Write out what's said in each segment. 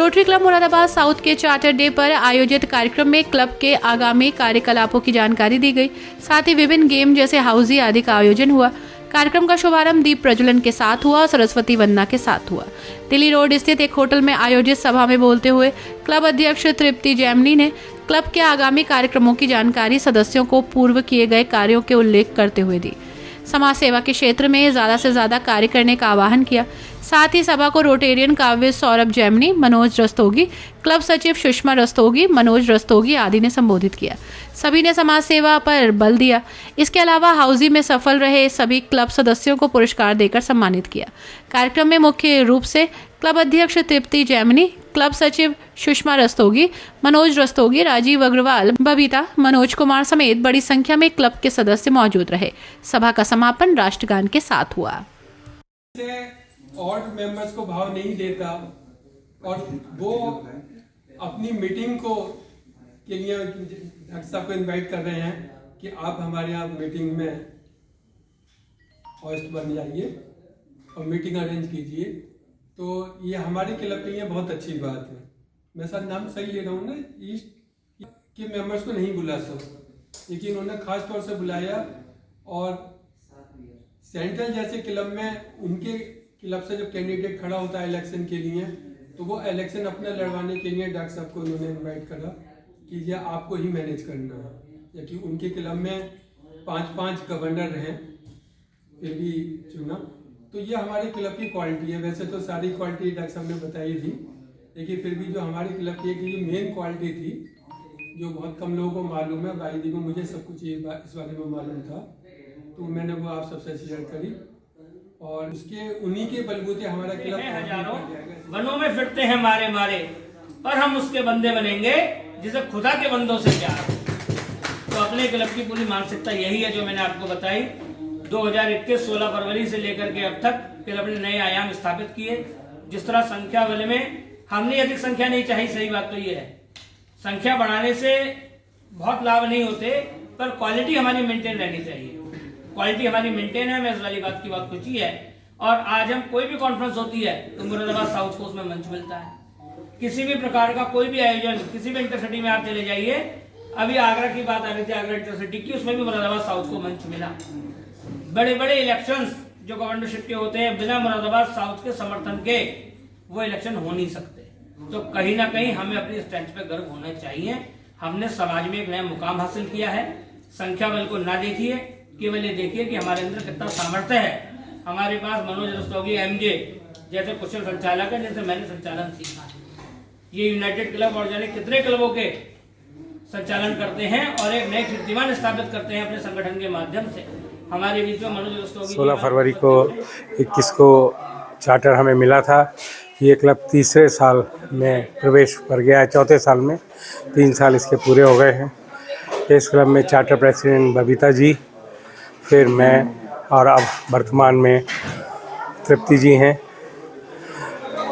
Rotary club Moradabad south के charter day पर आयोजित कार्यक्रम में क्लब के आगामी कार्यकलापों की जानकारी दी गई। साथ ही विभिन्न गेम जैसे हाउजी आदि का आयोजन हुआ। कार्यक्रम का शुभारंभ दीप प्रज्वलन के साथ हुआ और सरस्वती वंदना के साथ हुआ। दिल्ली रोड स्थित एक होटल में आयोजित सभा में बोलते हुए क्लब अध्यक्ष तृप्ति जैमिनी ने क्लब के आगामी कार्यक्रमों की जानकारी सदस्यों को पूर्व किए गए कार्यों के उल्लेख करते हुए दी। समाज सेवा के क्षेत्र में ज़्यादा से ज़्यादा कार्य करने का आह्वान किया। साथ ही सभा को रोटेरियन काव्य सौरभ जैमिनी, मनोज रस्तोगी, क्लब सचिव सुषमा रस्तोगी, मनोज रस्तोगी आदि ने संबोधित किया। सभी ने समाज सेवा पर बल दिया। इसके अलावा हाउजी में सफल रहे सभी क्लब सदस्यों को पुरस्कार देकर सम्मानित किया। कार्यक्रम में मुख्य रूप से क्लब अध्यक्ष तृप्ति जैमिनी, क्लब सचिव सुषमा रस्तोगी, मनोज रस्तोगी, राजीव अग्रवाल, बबीता, मनोज कुमार समेत बड़ी संख्या में क्लब के सदस्य मौजूद रहे। सभा का समापन राष्ट्रगान के साथ हुआ। ऑड मेंबर्स को भाव नहीं देता और वो अपनी मीटिंग को के लिए डॉक्टर साहब को इनवाइट कर रहे हैं कि आप हमारे यहाँ मीटिंग में होस्ट बन जाइए और मीटिंग अरेंज कीजिए। तो ये हमारे क्लब के लिए बहुत अच्छी बात है। मैं सर नाम सही ले रहा हूँ ना, ईस्ट के मेंबर्स को नहीं बुला सकता, लेकिन उन्होंने खास तौर से बुलाया और सेंट्रल जैसे क्लब में उनके क्लब से जब कैंडिडेट खड़ा होता है इलेक्शन के लिए, तो वो इलेक्शन अपना लड़वाने के लिए डॉक्टर साहब को उन्होंने इनवाइट करा कि ये आपको ही मैनेज करना है, जबकि उनके क्लब में 5-5 गवर्नर हैं, फिर भी चुना। तो ये हमारे क्लब की क्वालिटी है। वैसे तो सारी क्वालिटी डॉक्टर साहब ने बताई थी, लेकिन फिर भी जो हमारी क्लब की एक मेन क्वालिटी थी जो बहुत कम लोगों को मालूम है, वाहिदी को मुझे सब कुछ इस बारे में मालूम था, तो मैंने वो आप सबसे शेयर करी और उसके उन्हीं के बलबूते हमारा क्लब हजारों वनों में फिरते हैं मारे मारे, पर हम उसके बंदे बनेंगे जिसे खुदा के बंदों से प्यार। तो अपने क्लब की पूरी मानसिकता यही है जो मैंने आपको बताई। 2021 16 फरवरी से लेकर के अब तक क्लब ने नए आयाम स्थापित किए। जिस तरह संख्या बल में हमने अधिक संख्या नहीं चाहिए, सही बात तो ये है, संख्या बढ़ाने से बहुत लाभ नहीं होते, पर क्वालिटी हमारी मेंटेन रहनी चाहिए। क्वालिटी हमारी मेंटेन है, मैं इस वाली बात की बात पूछी है। और आज हम कोई भी कॉन्फ्रेंस होती है तो मुरादाबाद साउथ को उसमें मंच मिलता है। किसी भी प्रकार का कोई भी आयोजन, किसी भी इंटरसिटी में आप चले जाइए, अभी आगरा की बात आ रही थी, आगरा इंटरसिटी की, उसमें भी मुरादाबाद साउथ को मंच मिला। बड़े बड़े इलेक्शंस जो गवर्नरशिप के होते हैं, बिना मुरादाबाद साउथ के समर्थन के वो इलेक्शन हो नहीं सकते। तो कहीं ना कहीं हमें अपनी स्ट्रेंथ पे गर्व होना चाहिए। हमने समाज में एक नया मुकाम हासिल किया है। संख्या बल को ना देखिए, केवल ये देखिए कि हमारे अंदर कितना सामर्थ्य है। हमारे पास मनोज रस्तोगी एमजे जैसे कुशल संचालक है, जैसे मैंने संचालन सीखा है। ये यूनाइटेड क्लब और जाने कितने क्लबों के संचालन करते हैं और एक नए कीर्तिमान स्थापित करते हैं अपने संगठन के माध्यम से। हमारे बीच में मनोज रस्तोगी 16 फरवरी को 21 को चार्टर हमें मिला था। ये क्लब तीसरे साल में प्रवेश कर गया है, चौथे साल में 3 साल इसके पूरे हो गए हैं। इस क्लब में चार्टर प्रेसिडेंट बबीता जी, फिर मैं और अब वर्तमान में तृप्ति जी हैं।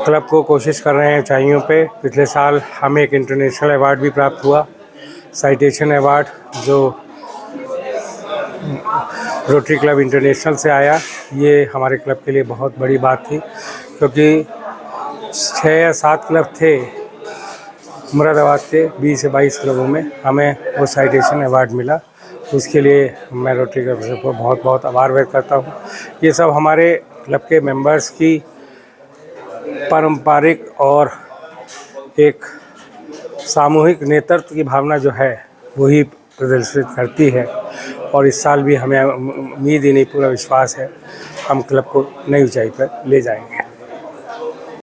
क्लब को कोशिश कर रहे हैं ऊंचाइयों पे। पिछले साल हमें एक इंटरनेशनल अवार्ड भी प्राप्त हुआ, साइटेशन अवार्ड, जो रोटरी क्लब इंटरनेशनल से आया। ये हमारे क्लब के लिए बहुत बड़ी बात थी, क्योंकि 6 या 7 क्लब थे मुरादाबाद के 20 से 22 क्लबों में, हमें वो साइटेशन अवार्ड मिला। उसके लिए मैं रोटरी क्लब से बहुत बहुत आभार व्यक्त करता हूँ। ये सब हमारे क्लब के मेंबर्स की पारंपरिक और एक सामूहिक नेतृत्व की भावना जो है वही प्रदर्शित करती है। और इस साल भी हमें उम्मीद ही नहीं, पूरा विश्वास है हम क्लब को नई ऊंचाई पर ले जाएंगे।